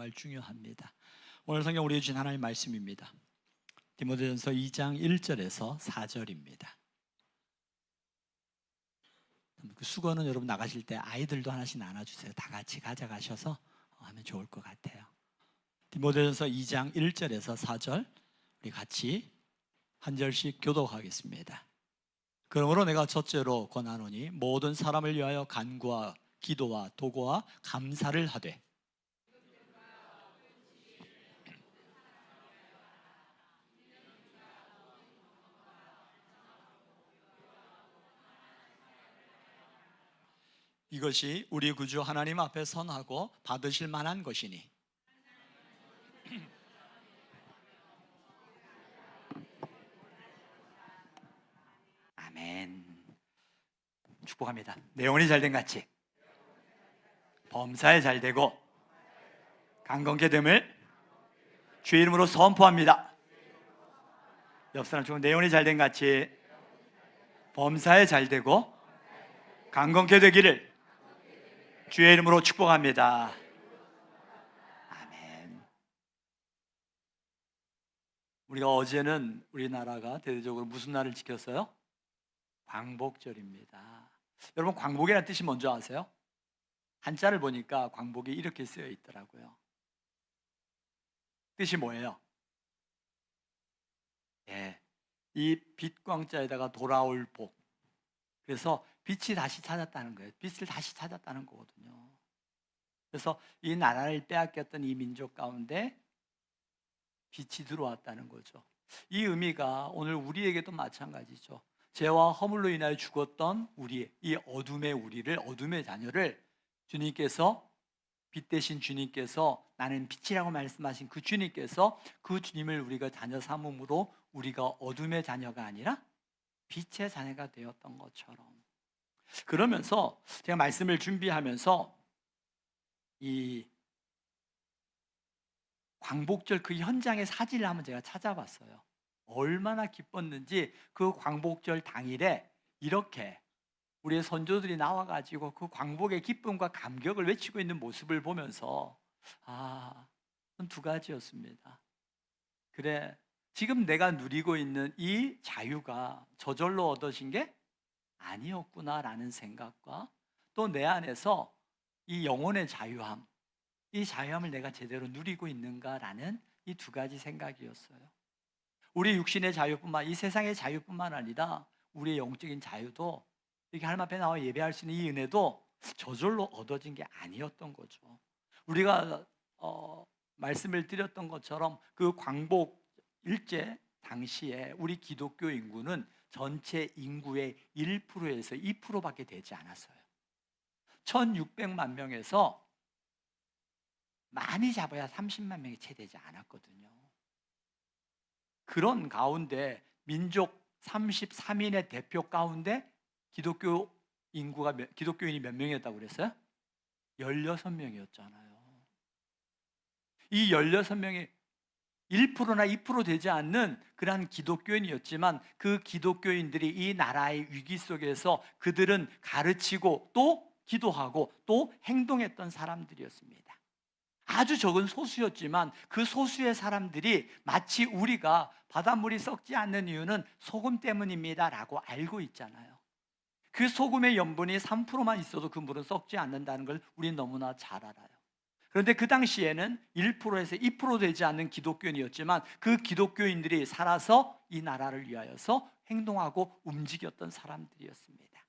정말 중요합니다. 오늘 성경 우리에게 주신 하나님의 말씀입니다. 디모데전서 2장 1절에서 4절입니다. 그 수건은 여러분 나가실 때 아이들도 하나씩 나눠주세요. 다 같이 가져가셔서 하면 좋을 것 같아요. 디모데전서 2장 1절에서 4절 우리 같이 한 절씩 교독하겠습니다. 그러므로 내가 첫째로 권하노니 모든 사람을 위하여 간구와 기도와 도고와 감사를 하되 이것이 우리 구주 하나님 앞에 선하고 받으실 만한 것이니 아멘. 축복합니다. 내 영혼이 잘된 같이 범사에 잘되고 강건케 됨을 주의 이름으로 선포합니다. 옆 사람 중에 내 영혼이 잘된 같이 범사에 잘되고 강건케 되기를 주의 이름으로 축복합니다. 아멘. 우리가 어제는 우리나라가 대대적으로 무슨 날을 지켰어요? 광복절입니다. 여러분 광복이라는 뜻이 뭔지 아세요? 한자를 보니까 광복이 이렇게 쓰여 있더라고요. 뜻이 뭐예요? 예, 이 빛광자에다가 돌아올 복. 그래서 빛이 다시 찾았다는 거예요. 빛을 다시 찾았다는 거거든요. 그래서 이 나라를 빼앗겼던 이 민족 가운데 빛이 들어왔다는 거죠. 이 의미가 오늘 우리에게도 마찬가지죠. 죄와 허물로 인하여 죽었던 우리, 이 어둠의 우리를, 어둠의 자녀를 주님께서, 빛 대신 주님께서, 나는 빛이라고 말씀하신 그 주님께서 그 주님을 우리가 자녀 삼음으로 우리가 어둠의 자녀가 아니라 빛의 자녀가 되었던 것처럼. 그러면서 제가 말씀을 준비하면서 이 광복절 그 현장의 사진을 한번 제가 찾아봤어요. 얼마나 기뻤는지 그 광복절 당일에 이렇게 우리의 선조들이 나와가지고 그 광복의 기쁨과 감격을 외치고 있는 모습을 보면서 두 가지였습니다. 그래, 지금 내가 누리고 있는 이 자유가 저절로 얻어진 게 아니었구나라는 생각과 또 내 안에서 이 영혼의 자유함, 이 자유함을 내가 제대로 누리고 있는가라는 이 두 가지 생각이었어요. 우리 육신의 자유뿐만, 이 세상의 자유뿐만 아니라 우리의 영적인 자유도, 이렇게 하나님 앞에 나와 예배할 수 있는 이 은혜도 저절로 얻어진 게 아니었던 거죠. 우리가 말씀을 드렸던 것처럼 그 광복 일제 당시에 우리 기독교 인구는 전체 인구의 1%에서 2%밖에 되지 않았어요. 1600만 명에서 많이 잡아야 30만 명이 채 되지 않았거든요. 그런 가운데 민족 33인의 대표 가운데 기독교인이 몇 명이었다고 그랬어요? 16명이었잖아요. 이 16명이 1%나 2% 되지 않는 그러한 기독교인이었지만 그 기독교인들이 이 나라의 위기 속에서 그들은 가르치고 또 기도하고 또 행동했던 사람들이었습니다. 아주 적은 소수였지만 그 소수의 사람들이 마치 우리가 바닷물이 썩지 않는 이유는 소금 때문입니다 라고 알고 있잖아요. 그 소금의 염분이 3%만 있어도 그 물은 썩지 않는다는 걸 우리는 너무나 잘 알아요. 그런데 그 당시에는 1%에서 2% 되지 않는 기독교인이었지만 그 기독교인들이 살아서 이 나라를 위하여서 행동하고 움직였던 사람들이었습니다.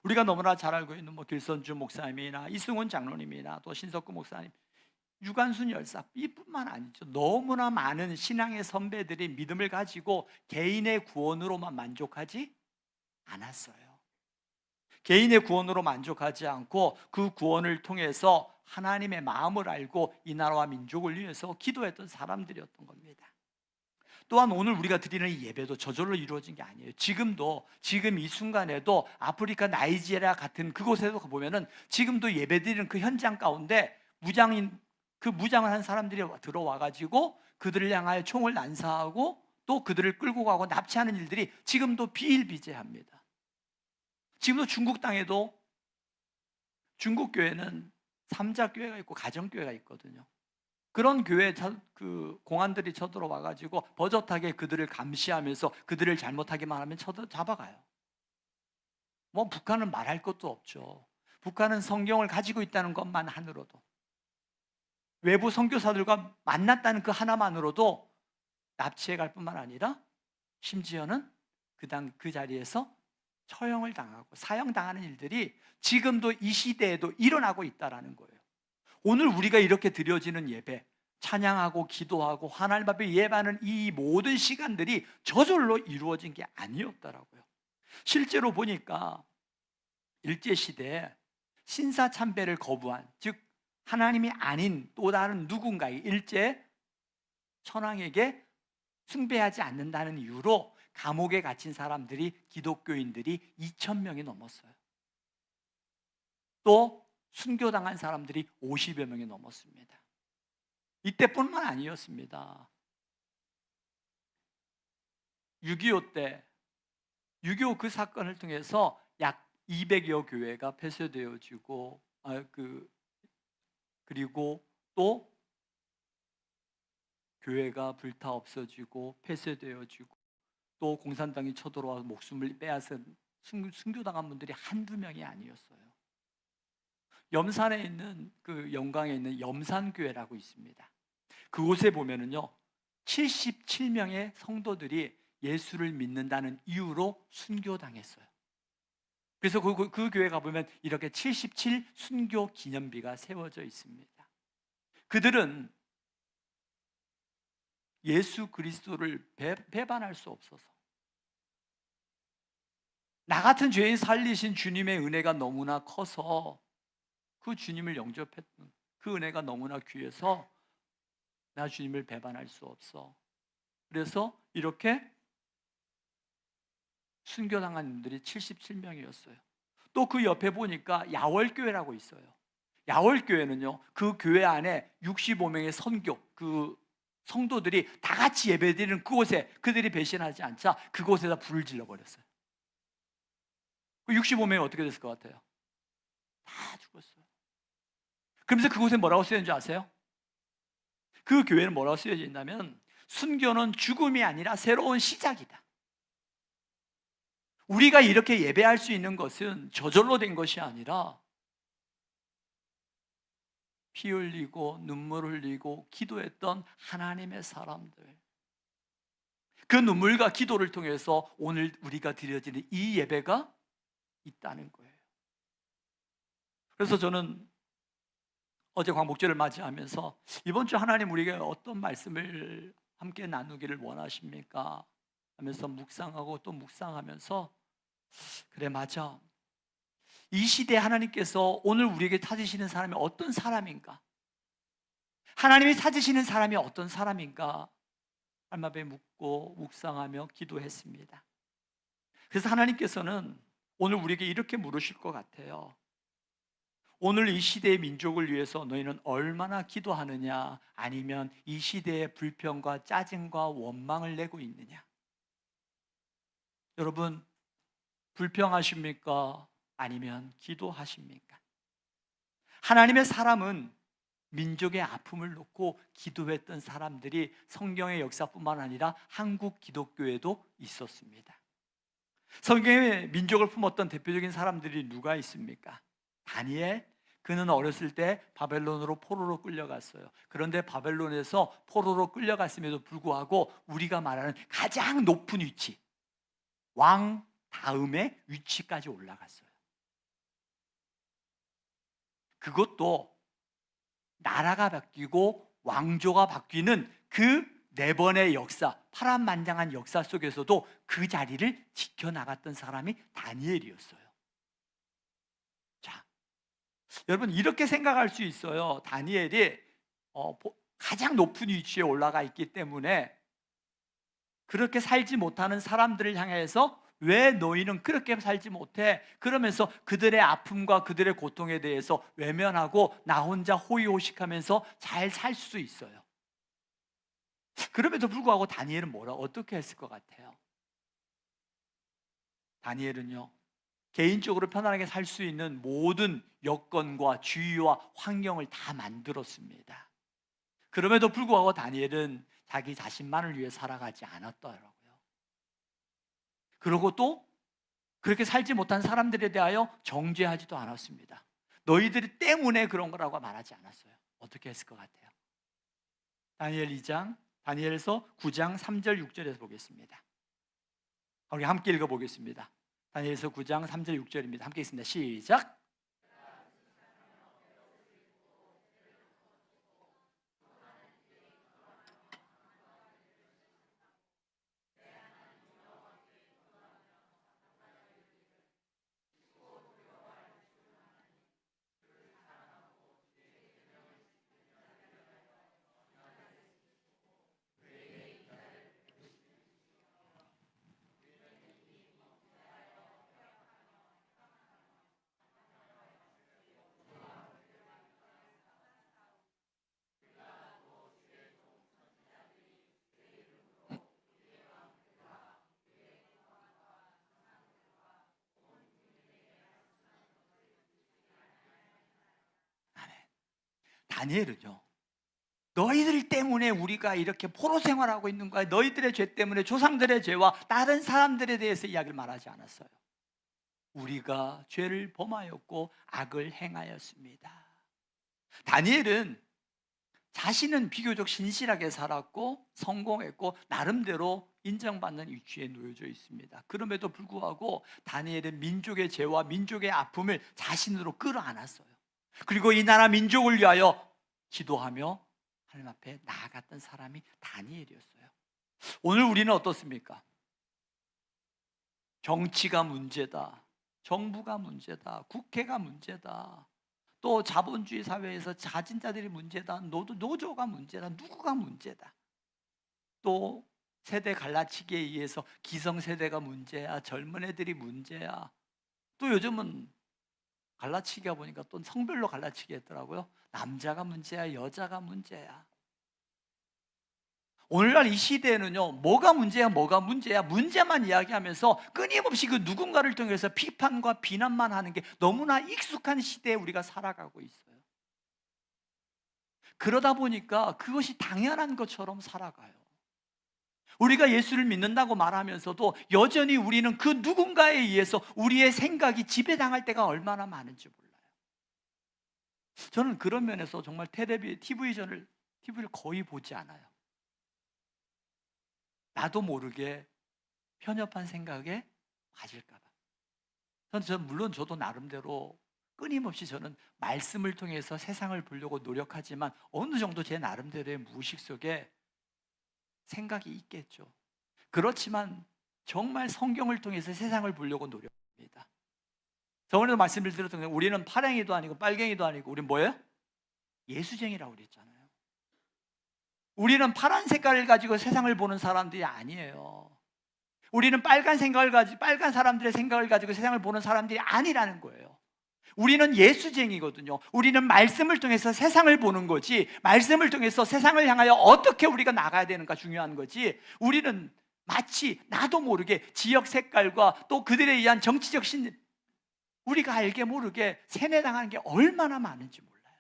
우리가 너무나 잘 알고 있는 길선주 목사님이나 이승훈 장로님이나 또 신석구 목사님, 유관순 열사 이뿐만 아니죠. 너무나 많은 신앙의 선배들이 믿음을 가지고 개인의 구원으로만 만족하지 않았어요. 개인의 구원으로 만족하지 않고 그 구원을 통해서 하나님의 마음을 알고 이 나라와 민족을 위해서 기도했던 사람들이었던 겁니다. 또한 오늘 우리가 드리는 이 예배도 저절로 이루어진 게 아니에요. 지금 이 순간에도 아프리카 나이지리아 같은 그곳에도 보면은 지금도 예배드리는 그 현장 가운데 무장을 한 사람들이 들어와가지고 그들을 향하여 총을 난사하고 또 그들을 끌고 가고 납치하는 일들이 지금도 비일비재합니다. 지금도 중국 땅에도 중국 교회는 삼자교회가 있고 가정교회가 있거든요. 그런 교회 그 공안들이 쳐들어와 가지고 버젓하게 그들을 감시하면서 그들을 잘못하기만 하면 잡아가요. 뭐 북한은 말할 것도 없죠. 북한은 성경을 가지고 있다는 것만 하늘어도, 외부 선교사들과 만났다는 그 하나만으로도 납치해 갈 뿐만 아니라 심지어는 그 자리에서 처형을 당하고 사형당하는 일들이 지금도 이 시대에도 일어나고 있다는 거예요. 오늘 우리가 이렇게 드려지는 예배, 찬양하고 기도하고 하나님 앞에 예배하는 이 모든 시간들이 저절로 이루어진 게 아니었더라고요. 실제로 보니까 일제시대에 신사참배를 거부한, 즉 하나님이 아닌 또 다른 누군가의 일제 천황에게 숭배하지 않는다는 이유로 감옥에 갇힌 사람들이, 기독교인들이 2,000명이 넘었어요. 또 순교당한 사람들이 50여 명이 넘었습니다. 이때뿐만 아니었습니다. 6.25 때, 6.25 그 사건을 통해서 약 200여 교회가 폐쇄되어지고, 그리고 또 교회가 불타 없어지고 폐쇄되어지고, 또 공산당이 쳐들어와서 목숨을 빼앗은 순교당한 분들이 한두 명이 아니었어요. 염산에 있는 그 영광에 있는 염산교회라고 있습니다. 그곳에 보면은요, 77명의 성도들이 예수를 믿는다는 이유로 순교당했어요. 그래서 그 교회 가보면 이렇게 77 순교 기념비가 세워져 있습니다. 그들은 예수 그리스도를 배반할 수 없어서, 나 같은 죄인 살리신 주님의 은혜가 너무나 커서, 그 주님을 영접했던 그 은혜가 너무나 귀해서 나 주님을 배반할 수 없어. 그래서 이렇게 순교당한 분들이 77명이었어요. 또 그 옆에 보니까 야월교회라고 있어요. 야월교회는요, 그 교회 안에 65명의 그 성도들이 다 같이 예배드리는 그곳에 그들이 배신하지 않자 그곳에다 불을 질러버렸어요. 그 65명이 어떻게 됐을 것 같아요? 다 죽었어요. 그러면서 그곳에 뭐라고 쓰여있는지 아세요? 그 교회는 뭐라고 쓰여져 있냐면, 순교는 죽음이 아니라 새로운 시작이다. 우리가 이렇게 예배할 수 있는 것은 저절로 된 것이 아니라 피 흘리고 눈물 흘리고 기도했던 하나님의 사람들, 그 눈물과 기도를 통해서 오늘 우리가 드려지는 이 예배가 있다는 거예요. 그래서 저는 어제 광복절을 맞이하면서 이번 주 하나님 우리에게 어떤 말씀을 함께 나누기를 원하십니까? 하면서 묵상하고 또 묵상하면서, 그래 맞아, 이 시대에 하나님께서 오늘 우리에게 찾으시는 사람이 어떤 사람인가, 하나님이 찾으시는 사람이 어떤 사람인가 하나님 앞에 묻고 묵상하며 기도했습니다. 그래서 하나님께서는 오늘 우리에게 이렇게 물으실 것 같아요. 오늘 이 시대의 민족을 위해서 너희는 얼마나 기도하느냐, 아니면 이 시대의 불평과 짜증과 원망을 내고 있느냐? 여러분, 불평하십니까? 아니면 기도하십니까? 하나님의 사람은 민족의 아픔을 놓고 기도했던 사람들이 성경의 역사뿐만 아니라 한국 기독교에도 있었습니다. 성경의 민족을 품었던 대표적인 사람들이 누가 있습니까? 다니엘. 그는 어렸을 때 바벨론으로 포로로 끌려갔어요. 그런데 바벨론에서 포로로 끌려갔음에도 불구하고 우리가 말하는 가장 높은 위치, 왕 다음의 위치까지 올라갔어요. 그것도 나라가 바뀌고 왕조가 바뀌는 그 4번의 역사, 파란만장한 역사 속에서도 그 자리를 지켜나갔던 사람이 다니엘이었어요. 자, 여러분, 이렇게 생각할 수 있어요. 다니엘이 가장 높은 위치에 올라가 있기 때문에 그렇게 살지 못하는 사람들을 향해서 왜 너희는 그렇게 살지 못해? 그러면서 그들의 아픔과 그들의 고통에 대해서 외면하고 나 혼자 호의호식하면서 잘 살 수 있어요. 그럼에도 불구하고 다니엘은 어떻게 했을 것 같아요? 다니엘은요, 개인적으로 편안하게 살 수 있는 모든 여건과 주의와 환경을 다 만들었습니다. 그럼에도 불구하고 다니엘은 자기 자신만을 위해 살아가지 않았더라고요. 그리고 또 그렇게 살지 못한 사람들에 대하여 정죄하지도 않았습니다. 너희들이 때문에 그런 거라고 말하지 않았어요. 어떻게 했을 것 같아요? 다니엘서 9장 3절 6절에서 보겠습니다. 우리 함께 읽어보겠습니다. 다니엘서 9장 3절 6절입니다. 함께 읽습니다. 시작. 다니엘은요, 너희들 때문에 우리가 이렇게 포로 생활하고 있는 거야. 너희들의 죄 때문에 조상들의 죄와 다른 사람들에 대해서 이야기를 말하지 않았어요. 우리가 죄를 범하였고 악을 행하였습니다. 다니엘은 자신은 비교적 신실하게 살았고 성공했고 나름대로 인정받는 위치에 놓여져 있습니다. 그럼에도 불구하고 다니엘은 민족의 죄와 민족의 아픔을 자신으로 끌어안았어요. 그리고 이 나라 민족을 위하여 기도하며 하나님 앞에 나아갔던 사람이 다니엘이었어요. 오늘 우리는 어떻습니까? 정치가 문제다, 정부가 문제다, 국회가 문제다, 또 자본주의 사회에서 가진 자들이 문제다, 노조가 문제다, 누구가 문제다, 또 세대 갈라치기에 의해서 기성세대가 문제야, 젊은 애들이 문제야, 또 요즘은 갈라치기가 보니까 또 성별로 갈라치기 했더라고요. 남자가 문제야, 여자가 문제야. 오늘날 이 시대에는요, 뭐가 문제야, 뭐가 문제야, 문제만 이야기하면서 끊임없이 그 누군가를 통해서 비판과 비난만 하는 게 너무나 익숙한 시대에 우리가 살아가고 있어요. 그러다 보니까 그것이 당연한 것처럼 살아가요. 우리가 예수를 믿는다고 말하면서도 여전히 우리는 그 누군가에 의해서 우리의 생각이 지배당할 때가 얼마나 많은지 몰라요. 저는 그런 면에서 정말 TV를 거의 보지 않아요. 나도 모르게 편협한 생각에 빠질까 봐. 물론 저도 나름대로 끊임없이 저는 말씀을 통해서 세상을 보려고 노력하지만 어느 정도 제 나름대로의 무의식 속에 생각이 있겠죠. 그렇지만 정말 성경을 통해서 세상을 보려고 노력합니다. 저번에도 말씀을 드렸던 게 우리는 파랭이도 아니고 빨갱이도 아니고 우리는 뭐예요? 예수쟁이라고 그랬잖아요. 우리는 파란 색깔을 가지고 세상을 보는 사람들이 아니에요. 우리는 빨간 사람들의 생각을 가지고 세상을 보는 사람들이 아니라는 거예요. 우리는 예수쟁이거든요. 우리는 말씀을 통해서 세상을 보는 거지, 말씀을 통해서 세상을 향하여 어떻게 우리가 나가야 되는가 중요한 거지, 우리는 마치 나도 모르게 지역 색깔과 또 그들에 의한 정치적 우리가 알게 모르게 세뇌당하는 게 얼마나 많은지 몰라요.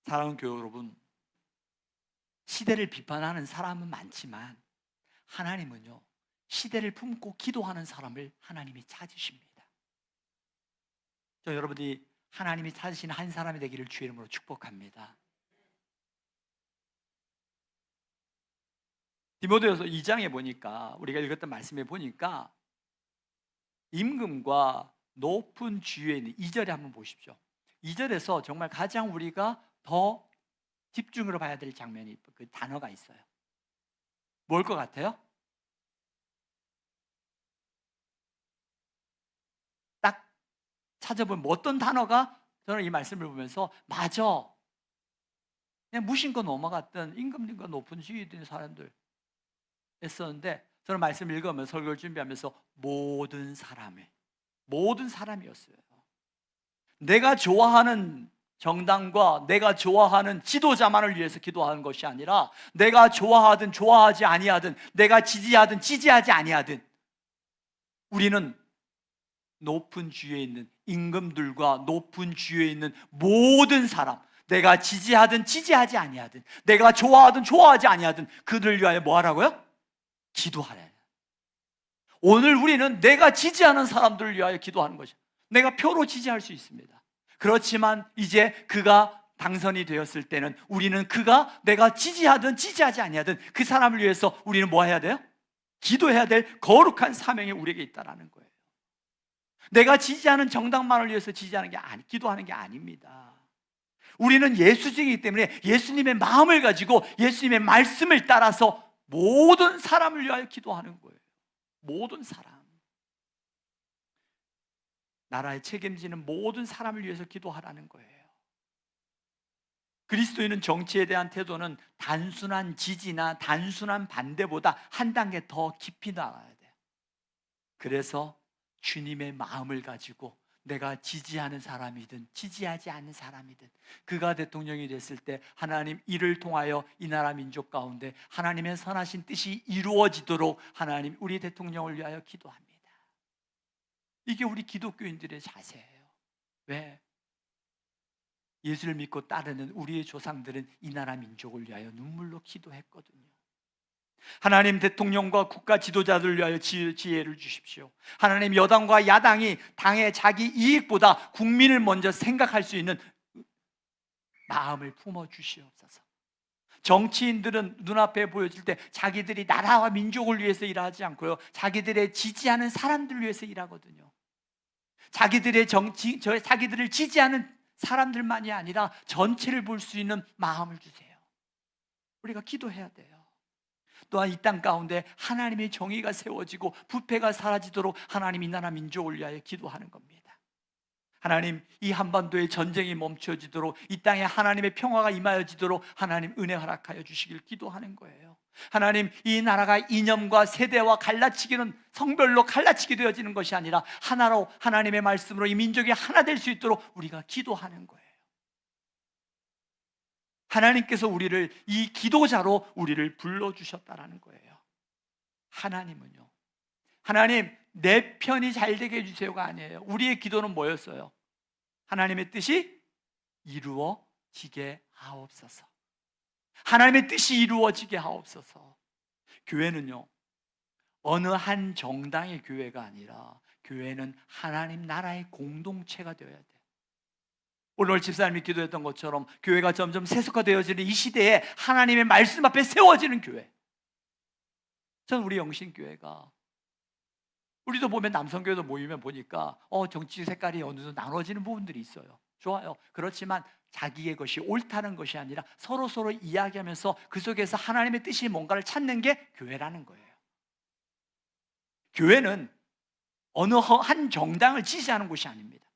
사랑하는 교회 여러분, 시대를 비판하는 사람은 많지만 하나님은요, 시대를 품고 기도하는 사람을 하나님이 찾으십니다. 여러분이 하나님이 찾으시는 한 사람이 되기를 주의 이름으로 축복합니다. 디모데후서 2장에 보니까, 우리가 읽었던 말씀에 보니까 임금과 높은 주위에 있는 2절에 한번 보십시오. 2절에서 정말 가장 우리가 더 집중으로 봐야 될 장면이, 그 단어가 있어요. 뭘 것 같아요? 딱 찾아보면 어떤 단어가, 저는 이 말씀을 보면서 맞아, 그냥 무심코 넘어갔던 임금님과 높은 지위에 있는 사람들 했었는데, 저는 말씀을 읽으면서 설교를 준비하면서 모든 사람이었어요. 내가 좋아하는 정당과 내가 좋아하는 지도자만을 위해서 기도하는 것이 아니라, 내가 좋아하든 좋아하지 아니하든, 내가 지지하든 지지하지 아니하든, 우리는 높은 주위에 있는 임금들과 높은 주위에 있는 모든 사람, 내가 지지하든 지지하지 아니하든, 내가 좋아하든 좋아하지 아니하든 그들을 위하여 뭐 하라고요? 기도하래. 오늘 우리는 내가 지지하는 사람들을 위하여 기도하는 것이죠. 내가 표로 지지할 수 있습니다. 그렇지만 이제 그가 당선이 되었을 때는 우리는 그가 내가 지지하든 지지하지 아니하든 그 사람을 위해서 우리는 뭐 해야 돼요? 기도해야 될 거룩한 사명이 우리에게 있다는 거예요. 내가 지지하는 정당만을 위해서 지지하는 게 기도하는 게 아닙니다. 우리는 예수쟁이기 때문에 예수님의 마음을 가지고 예수님의 말씀을 따라서 모든 사람을 위하여 기도하는 거예요. 모든 사람, 나라에 책임지는 모든 사람을 위해서 기도하라는 거예요. 그리스도인은 정치에 대한 태도는 단순한 지지나 단순한 반대보다 한 단계 더 깊이 나가야 돼요. 그래서 주님의 마음을 가지고 내가 지지하는 사람이든 지지하지 않는 사람이든 그가 대통령이 됐을 때 하나님 이를 통하여 이 나라 민족 가운데 하나님의 선하신 뜻이 이루어지도록 하나님 우리 대통령을 위하여 기도합니다. 이게 우리 기독교인들의 자세예요. 왜? 예수를 믿고 따르는 우리의 조상들은 이 나라 민족을 위하여 눈물로 기도했거든요. 하나님 대통령과 국가 지도자들을 위하여 지혜를 주십시오. 하나님 여당과 야당이 당의 자기 이익보다 국민을 먼저 생각할 수 있는 마음을 품어주시옵소서. 정치인들은 눈앞에 보여질 때 자기들이 나라와 민족을 위해서 일하지 않고요, 자기들의 지지하는 사람들을 위해서 일하거든요. 자기들을 지지하는 사람들만이 아니라 전체를 볼 수 있는 마음을 주세요. 우리가 기도해야 돼요. 또한 이 땅 가운데 하나님의 정의가 세워지고 부패가 사라지도록 하나님 이 나라 민족을 위하여 기도하는 겁니다. 하나님 이 한반도의 전쟁이 멈춰지도록 이 땅에 하나님의 평화가 임하여지도록 하나님 은혜 허락하여 주시길 기도하는 거예요. 하나님 이 나라가 이념과 세대와 갈라치기는 성별로 갈라치게 되어지는 것이 아니라 하나로 하나님의 말씀으로 이 민족이 하나 될 수 있도록 우리가 기도하는 거예요. 하나님께서 우리를 이 기도자로 우리를 불러주셨다라는 거예요. 하나님은요, 하나님 내 편이 잘 되게 해주세요가 아니에요. 우리의 기도는 뭐였어요? 하나님의 뜻이 이루어지게 하옵소서. 하나님의 뜻이 이루어지게 하옵소서. 교회는요, 어느 한 정당의 교회가 아니라 교회는 하나님 나라의 공동체가 되어야 돼요. 오늘 집사님이 기도했던 것처럼 교회가 점점 세속화되어지는 이 시대에 하나님의 말씀 앞에 세워지는 교회. 저는 우리 영신교회가, 우리도 보면 남성교회도 모이면 보니까 정치 색깔이 어느 정도 나눠지는 부분들이 있어요. 좋아요. 그렇지만 자기의 것이 옳다는 것이 아니라 서로 이야기하면서 그 속에서 하나님의 뜻이 뭔가를 찾는 게 교회라는 거예요. 교회는 어느 한 정당을 지지하는 곳이 아닙니다.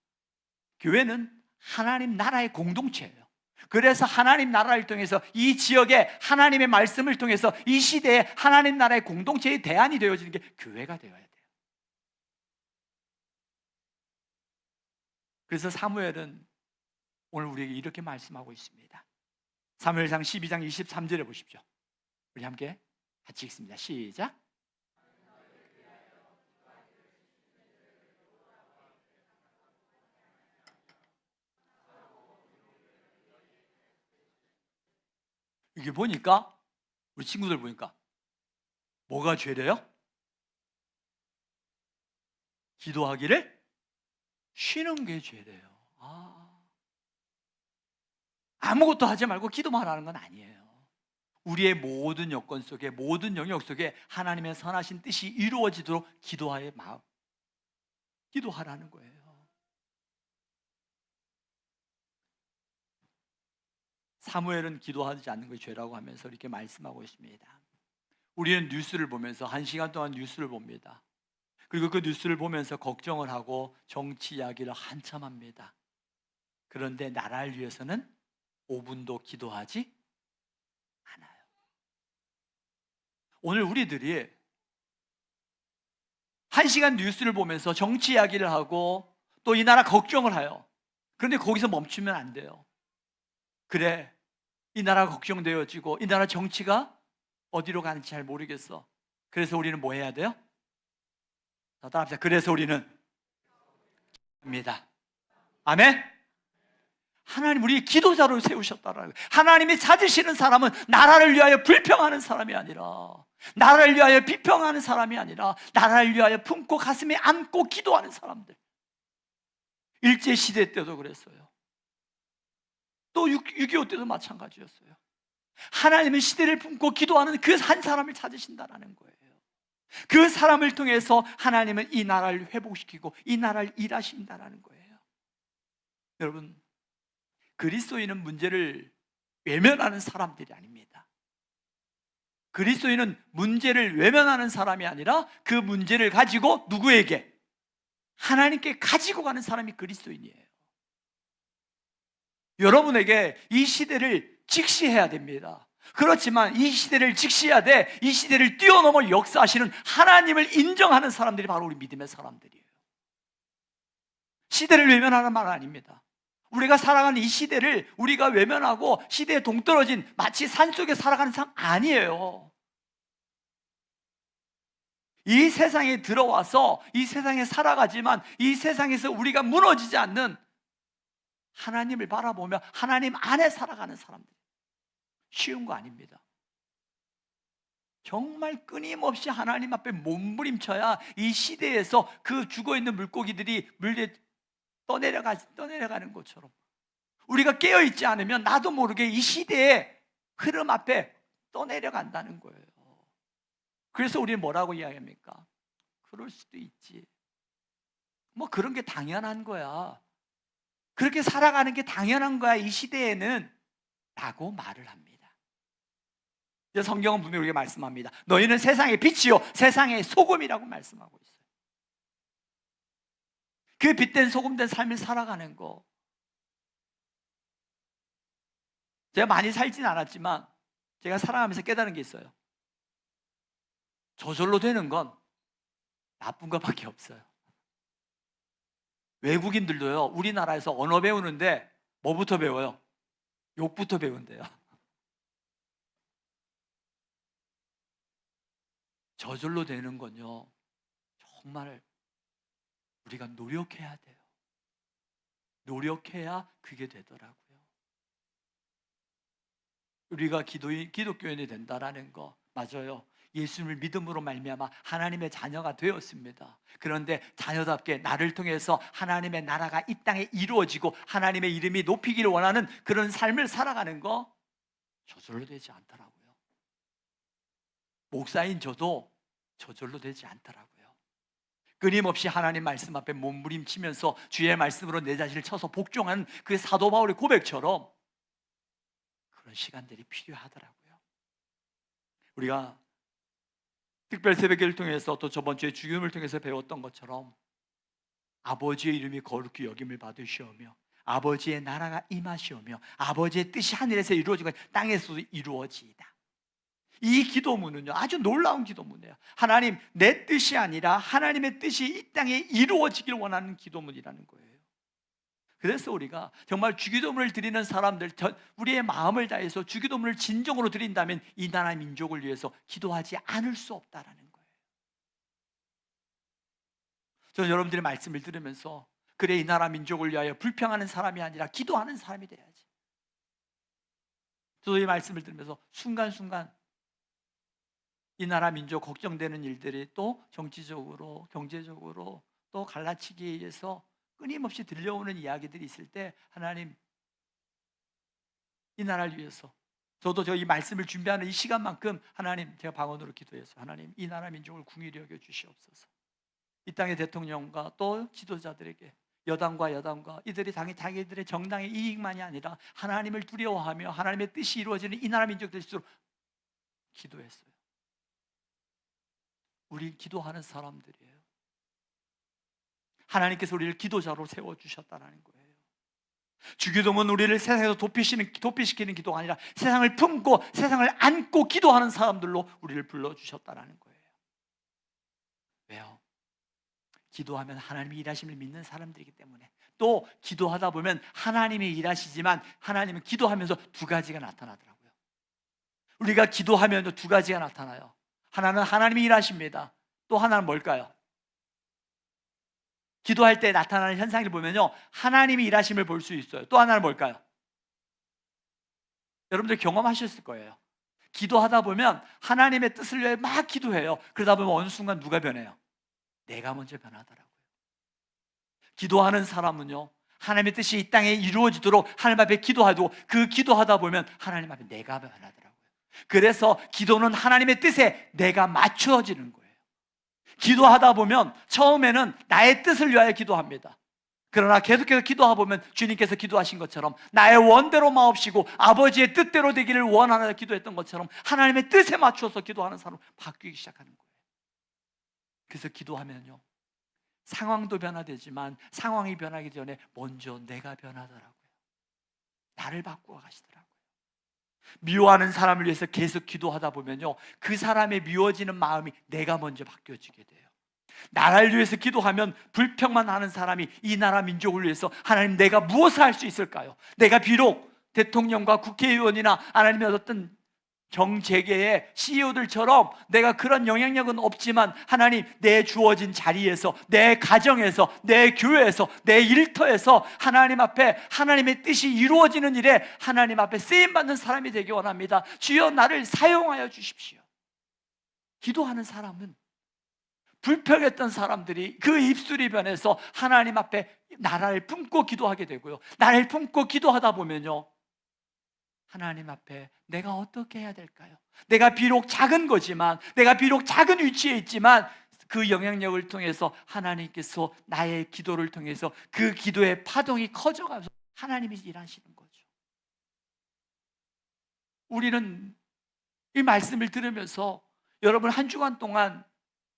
교회는 하나님 나라의 공동체예요. 그래서 하나님 나라를 통해서 이 지역에 하나님의 말씀을 통해서 이 시대에 하나님 나라의 공동체의 대안이 되어지는 게 교회가 되어야 돼요. 그래서 사무엘은 오늘 우리에게 이렇게 말씀하고 있습니다. 사무엘상 12장 23절에 보십시오. 우리 함께 같이 읽습니다. 시작. 이게 보니까 우리 친구들 보니까 뭐가 죄래요? 기도하기를 쉬는 게 죄래요. 아무것도 하지 말고 기도만 하는 건 아니에요. 우리의 모든 여건 속에, 모든 영역 속에 하나님의 선하신 뜻이 이루어지도록 기도하의 마음, 기도하라는 거예요. 사무엘은 기도하지 않는 것이 죄라고 하면서 이렇게 말씀하고 있습니다. 우리는 뉴스를 보면서 1시간 동안 뉴스를 봅니다. 그리고 그 뉴스를 보면서 걱정을 하고 정치 이야기를 한참 합니다. 그런데 나라를 위해서는 5분도 기도하지 않아요. 오늘 우리들이 1시간 뉴스를 보면서 정치 이야기를 하고 또 이 나라 걱정을 해요. 그런데 거기서 멈추면 안 돼요. 그래, 이 나라가 걱정되어지고 이 나라 정치가 어디로 가는지 잘 모르겠어. 그래서 우리는 뭐 해야 돼요? 따라합시다. 그래서 우리는 입니다. 아멘. 하나님 우리 기도자로 세우셨다라는 거예요. 하나님이 찾으시는 사람은 나라를 위하여 불평하는 사람이 아니라, 나라를 위하여 비평하는 사람이 아니라, 나라를 위하여 품고 가슴에 안고 기도하는 사람들. 일제시대 때도 그랬어요. 또 6.25 때도 마찬가지였어요. 하나님은 시대를 품고 기도하는 그 한 사람을 찾으신다는 거예요. 그 사람을 통해서 하나님은 이 나라를 회복시키고 이 나라를 일하신다는 거예요. 여러분, 그리스도인은 문제를 외면하는 사람들이 아닙니다. 그리스도인은 문제를 외면하는 사람이 아니라 그 문제를 가지고 누구에게? 하나님께 가지고 가는 사람이 그리스도인이에요. 여러분에게 이 시대를 직시해야 됩니다. 그렇지만 이 시대를 직시해야 돼. 이 시대를 뛰어넘어 역사하시는 하나님을 인정하는 사람들이 바로 우리 믿음의 사람들이에요. 시대를 외면하는 말은 아닙니다. 우리가 살아가는 이 시대를 우리가 외면하고 시대에 동떨어진 마치 산속에 살아가는 삶 아니에요. 이 세상에 들어와서 이 세상에 살아가지만 이 세상에서 우리가 무너지지 않는 하나님을 바라보며 하나님 안에 살아가는 사람들, 쉬운 거 아닙니다. 정말 끊임없이 하나님 앞에 몸부림쳐야 이 시대에서 그 죽어있는 물고기들이 물에 떠내려가는 것처럼 우리가 깨어있지 않으면 나도 모르게 이 시대의 흐름 앞에 떠내려간다는 거예요. 그래서 우리는 뭐라고 이야기합니까? 그럴 수도 있지, 뭐 그런 게 당연한 거야, 그렇게 살아가는 게 당연한 거야 이 시대에는, 라고 말을 합니다. 성경은 분명히 우리에게 말씀합니다. 너희는 세상의 빛이요 세상의 소금이라고 말씀하고 있어요. 그 빛된 소금된 삶을 살아가는 거, 제가 많이 살진 않았지만 제가 살아가면서 깨달은 게 있어요. 저절로 되는 건 나쁜 것밖에 없어요. 외국인들도요, 우리나라에서 언어 배우는데 뭐부터 배워요? 욕부터 배운대요. 저절로 되는 건요, 정말 우리가 노력해야 돼요. 노력해야 그게 되더라고요. 우리가 기독교인이 된다라는 거 맞아요. 예수님을 믿음으로 말미암아 하나님의 자녀가 되었습니다. 그런데 자녀답게 나를 통해서 하나님의 나라가 이 땅에 이루어지고 하나님의 이름이 높이기를 원하는 그런 삶을 살아가는 거 저절로 되지 않더라고요. 목사인 저도 저절로 되지 않더라고요. 끊임없이 하나님 말씀 앞에 몸부림치면서 주의 말씀으로 내 자신을 쳐서 복종하는 그 사도 바울의 고백처럼 그런 시간들이 필요하더라고요. 우리가 특별 새벽기를 통해서 또 저번 주에 주기도문을 통해서 배웠던 것처럼 아버지의 이름이 거룩히 여김을 받으시오며 아버지의 나라가 임하시오며 아버지의 뜻이 하늘에서 이루어지고 땅에서도 이루어지이다. 이 기도문은요, 아주 놀라운 기도문이에요. 하나님, 내 뜻이 아니라 하나님의 뜻이 이 땅에 이루어지길 원하는 기도문이라는 거예요. 그래서 우리가 정말 주기도문을 드리는 사람들, 우리의 마음을 다해서 주기도문을 진정으로 드린다면 이 나라 민족을 위해서 기도하지 않을 수 없다라는 거예요. 저는 여러분들의 말씀을 들으면서 그래, 이 나라 민족을 위하여 불평하는 사람이 아니라 기도하는 사람이 돼야지. 저도 이 말씀을 들으면서 순간순간 이 나라 민족 걱정되는 일들이 또 정치적으로, 경제적으로 또 갈라치기에 의해서 끊임없이 들려오는 이야기들이 있을 때 하나님, 이 나라를 위해서 저도 이 말씀을 준비하는 이 시간만큼 하나님, 제가 방언으로 기도해서 하나님, 이 나라 민족을 긍휼히 여겨 주시옵소서. 이 땅의 대통령과 또 지도자들에게 여당과 이들이 자기들의 정당의 이익만이 아니라 하나님을 두려워하며 하나님의 뜻이 이루어지는 이 나라 민족 될 수 있도록 기도했어요. 우리 기도하는 사람들이에요. 하나님께서 우리를 기도자로 세워주셨다는 거예요. 주기도문은 우리를 세상에서 도피시키는 기도가 아니라 세상을 품고 세상을 안고 기도하는 사람들로 우리를 불러주셨다는 거예요. 왜요? 기도하면 하나님이 일하심을 믿는 사람들이기 때문에. 또 기도하다 보면 하나님이 일하시지만 하나님은 기도하면서 두 가지가 나타나더라고요. 우리가 기도하면 두 가지가 나타나요. 하나는 하나님이 일하십니다. 또 하나는 뭘까요? 기도할 때 나타나는 현상을 보면요, 하나님이 일하심을 볼 수 있어요. 또 하나는 뭘까요? 여러분들 경험하셨을 거예요. 기도하다 보면 하나님의 뜻을 위해 막 기도해요. 그러다 보면 어느 순간 누가 변해요? 내가 먼저 변하더라고요. 기도하는 사람은요, 하나님의 뜻이 이 땅에 이루어지도록 하나님 앞에 기도하고, 그 기도하다 보면 하나님 앞에 내가 변하더라고요. 그래서 기도는 하나님의 뜻에 내가 맞추어지는 거예요. 기도하다 보면 처음에는 나의 뜻을 위하여 기도합니다. 그러나 계속해서 기도하다 보면 주님께서 기도하신 것처럼 나의 원대로 마옵시고 아버지의 뜻대로 되기를 원하는 기도했던 것처럼 하나님의 뜻에 맞춰서 기도하는 사람으로 바뀌기 시작하는 거예요. 그래서 기도하면요, 상황도 변화되지만 상황이 변하기 전에 먼저 내가 변하더라고요. 나를 바꾸어 가시더라고요. 미워하는 사람을 위해서 계속 기도하다 보면요, 그 사람의 미워지는 마음이 내가 먼저 바뀌어지게 돼요. 나라를 위해서 기도하면 불평만 하는 사람이 이 나라 민족을 위해서 하나님 내가 무엇을 할 수 있을까요? 내가 비록 대통령과 국회의원이나 하나님의 어떤 경제계의 CEO들처럼 내가 그런 영향력은 없지만 하나님, 내 주어진 자리에서, 내 가정에서, 내 교회에서, 내 일터에서 하나님 앞에 하나님의 뜻이 이루어지는 일에 하나님 앞에 쓰임받는 사람이 되기 원합니다. 주여 나를 사용하여 주십시오. 기도하는 사람은 불평했던 사람들이 그 입술이 변해서 하나님 앞에 나라를 품고 기도하게 되고요, 나를 품고 기도하다 보면요, 하나님 앞에 내가 어떻게 해야 될까요? 내가 비록 작은 거지만, 내가 비록 작은 위치에 있지만 그 영향력을 통해서 하나님께서 나의 기도를 통해서 그 기도의 파동이 커져가면서 하나님이 일하시는 거죠. 우리는 이 말씀을 들으면서 여러분 한 주간 동안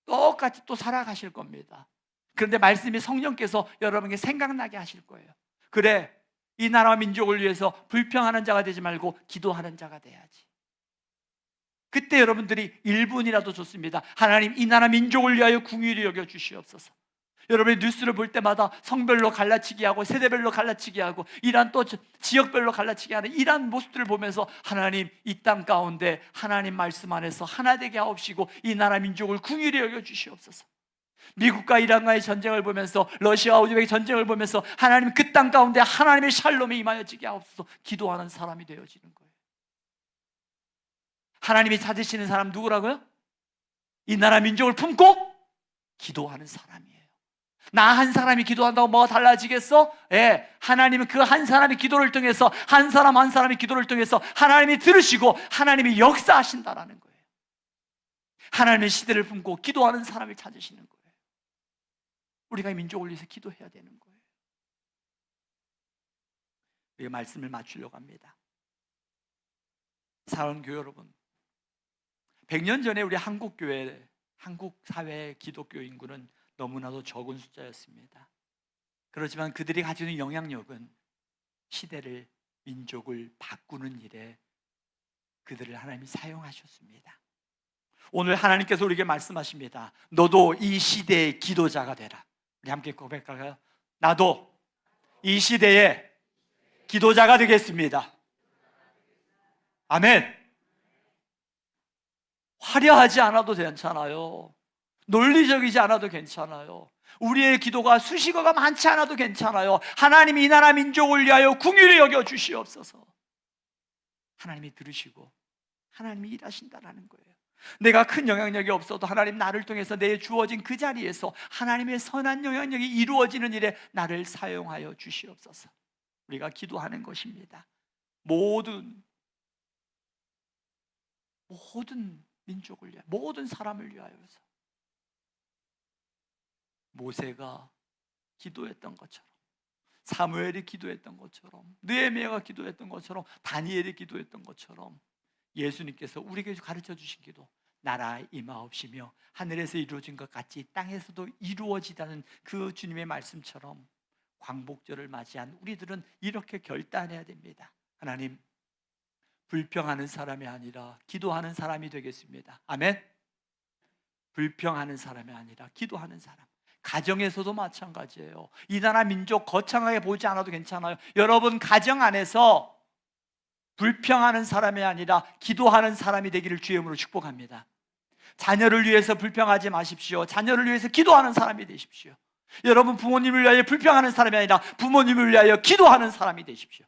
똑같이 또 살아가실 겁니다. 그런데 말씀이 성령께서 여러분에게 생각나게 하실 거예요. 그래, 이 나라 민족을 위해서 불평하는 자가 되지 말고 기도하는 자가 돼야지. 그때 여러분들이 1분이라도 좋습니다. 하나님, 이 나라 민족을 위하여 궁휼히 여겨 주시옵소서. 여러분이 뉴스를 볼 때마다 성별로 갈라치기 하고 세대별로 갈라치기 하고 이런 또 지역별로 갈라치기 하는 이런 모습들을 보면서 하나님, 이 땅 가운데 하나님 말씀 안에서 하나 되게 하옵시고 이 나라 민족을 궁휼히 여겨 주시옵소서. 미국과 이란과의 전쟁을 보면서, 러시아와 우즈벡의 전쟁을 보면서 하나님, 그 땅 가운데 하나님의 샬롬이 임하여지게 하옵소서. 기도하는 사람이 되어지는 거예요. 하나님이 찾으시는 사람 누구라고요? 이 나라 민족을 품고 기도하는 사람이에요. 나 한 사람이 기도한다고 뭐가 달라지겠어? 예, 하나님은 그 한 사람의 기도를 통해서, 한 사람 한 사람의 기도를 통해서 하나님이 들으시고 하나님이 역사하신다라는 거예요. 하나님의 시대를 품고 기도하는 사람을 찾으시는 거예요. 우리가 이 민족을 위해서 기도해야 되는 거예요. 우리가 말씀을 맞추려고 합니다. 사랑하는 교회 여러분, 100년 전에 우리 한국교회, 한국 사회의 기독교 인구는 너무나도 적은 숫자였습니다. 그렇지만 그들이 가지고 있는 영향력은 시대를, 민족을 바꾸는 일에 그들을 하나님이 사용하셨습니다. 오늘 하나님께서 우리에게 말씀하십니다. 너도 이 시대의 기도자가 되라. 우리 함께 고백할까요? 나도 이 시대의 기도자가 되겠습니다. 아멘. 화려하지 않아도 괜찮아요. 논리적이지 않아도 괜찮아요. 우리의 기도가 수식어가 많지 않아도 괜찮아요. 하나님이 이 나라 민족을 위하여 궁휼히 여겨 주시옵소서. 하나님이 들으시고 하나님이 일하신다라는 거예요. 내가 큰 영향력이 없어도 하나님, 나를 통해서 내 주어진 그 자리에서 하나님의 선한 영향력이 이루어지는 일에 나를 사용하여 주시옵소서. 우리가 기도하는 것입니다. 모든 민족을 위하여, 모든 사람을 위하여서. 모세가 기도했던 것처럼, 사무엘이 기도했던 것처럼, 느헤미야가 기도했던 것처럼, 다니엘이 기도했던 것처럼 예수님께서 우리에게 가르쳐 주신 기도, 나라 임하옵시며 하늘에서 이루어진 것 같이 땅에서도 이루어지다는 그 주님의 말씀처럼 광복절을 맞이한 우리들은 이렇게 결단해야 됩니다. 하나님, 불평하는 사람이 아니라 기도하는 사람이 되겠습니다. 아멘. 불평하는 사람이 아니라 기도하는 사람. 가정에서도 마찬가지예요. 이 나라 민족 거창하게 보지 않아도 괜찮아요. 여러분 가정 안에서 불평하는 사람이 아니라 기도하는 사람이 되기를 주의 이름으로 축복합니다. 자녀를 위해서 불평하지 마십시오. 자녀를 위해서 기도하는 사람이 되십시오. 여러분 부모님을 위하여 불평하는 사람이 아니라 부모님을 위하여 기도하는 사람이 되십시오.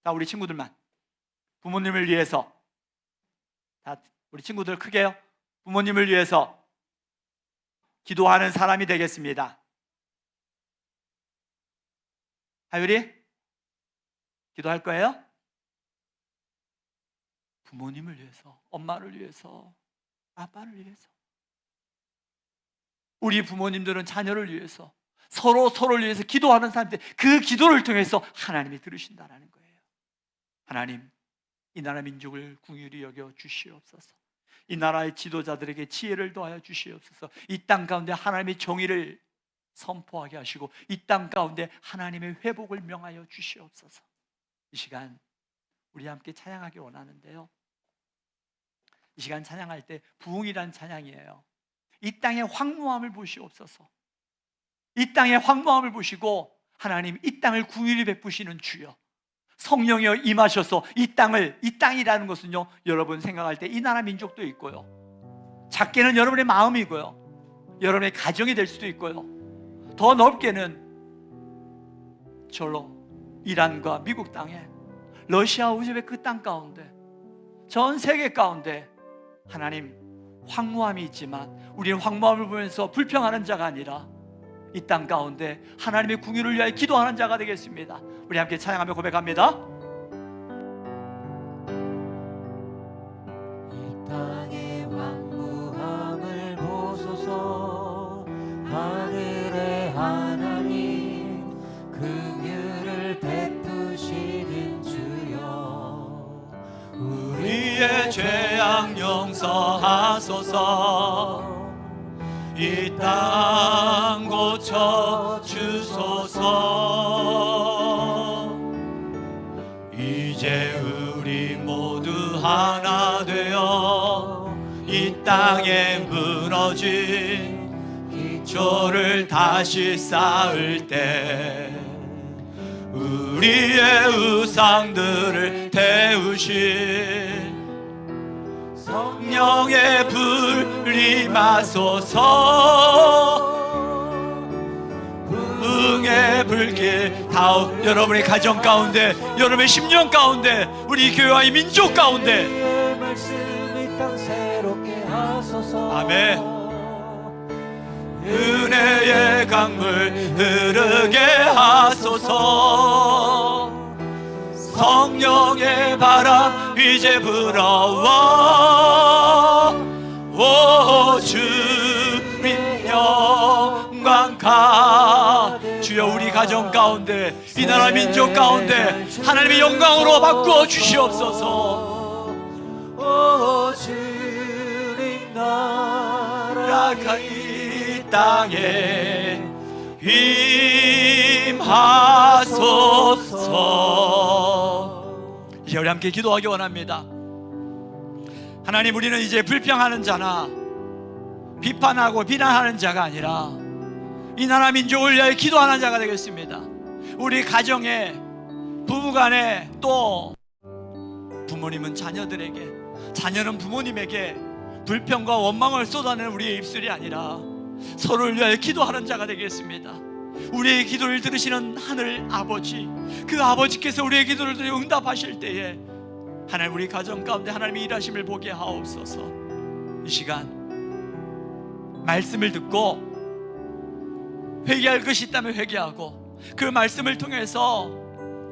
자, 우리 친구들만 부모님을 위해서, 자, 우리 친구들 크게요. 부모님을 위해서 기도하는 사람이 되겠습니다. 하율이 기도할 거예요? 부모님을 위해서, 엄마를 위해서, 아빠를 위해서. 우리 부모님들은 자녀를 위해서, 서로를 위해서 기도하는 사람들, 그 기도를 통해서 하나님이 들으신다는 거예요. 하나님, 이 나라 민족을 긍휼히 여겨 주시옵소서. 이 나라의 지도자들에게 지혜를 더하여 주시옵소서. 이 땅 가운데 하나님의 정의를 선포하게 하시고 이 땅 가운데 하나님의 회복을 명하여 주시옵소서. 이 시간 우리 함께 찬양하기 원하는데요, 이 시간 찬양할 때 부흥이란 찬양이에요. 이 땅의 황무함을 보시옵소서. 이 땅의 황무함을 보시고 하나님, 이 땅을 긍휼히 베푸시는 주여, 성령이여 임하셔서 이 땅이라는 것은요, 여러분 생각할 때 이 나라 민족도 있고요, 작게는 여러분의 마음이고요, 여러분의 가정이 될 수도 있고요, 더 넓게는 절로 이란과 미국 땅에, 러시아, 우즈벡 그 땅 가운데, 전 세계 가운데 하나님 황무함이 있지만 우리는 황무함을 보면서 불평하는 자가 아니라 이 땅 가운데 하나님의 궁유를 위하여 기도하는 자가 되겠습니다. 우리 함께 찬양하며 고백합니다. 이 땅의 황무함을 보소서. 하늘의 하나님, 긍휼을 베푸시는 주여, 우리의 죄악 용서하소서. 이 땅 고쳐 주소서. 이제 우리 모두 하나 되어 이 땅에 무너진 기초를 다시 쌓을 때 우리의 우상들을 태우신 성령의 불 임하소서. 부흥의 불길 다오 여러분의 가정 가운데, 여러분의 심령 가운데, 우리 교회와 이 민족 가운데 아멘. 은혜의 강물 흐르게 하소서. 성령의 바람 이제 불어와. 오 주님 영광 가. 주여, 우리 가정 가운데, 이 나라 민족 가운데 하나님의 영광으로 바꾸어 주시옵소서. 오 주님 나라 이 땅에 임하소서. 이제 우리 함께 기도하기 원합니다. 하나님, 우리는 이제 불평하는 자나 비판하고 비난하는 자가 아니라 이 나라 민족을 위하여 기도하는 자가 되겠습니다. 우리 가정에, 부부간에, 또 부모님은 자녀들에게, 자녀는 부모님에게 불평과 원망을 쏟아내는 우리의 입술이 아니라 서로를 위하여 기도하는 자가 되겠습니다. 우리의 기도를 들으시는 하늘 아버지, 그 아버지께서 우리의 기도를 들어 응답하실 때에 하나님, 우리 가정 가운데 하나님의 일하심을 보게 하옵소서. 이 시간 말씀을 듣고 회개할 것이 있다면 회개하고, 그 말씀을 통해서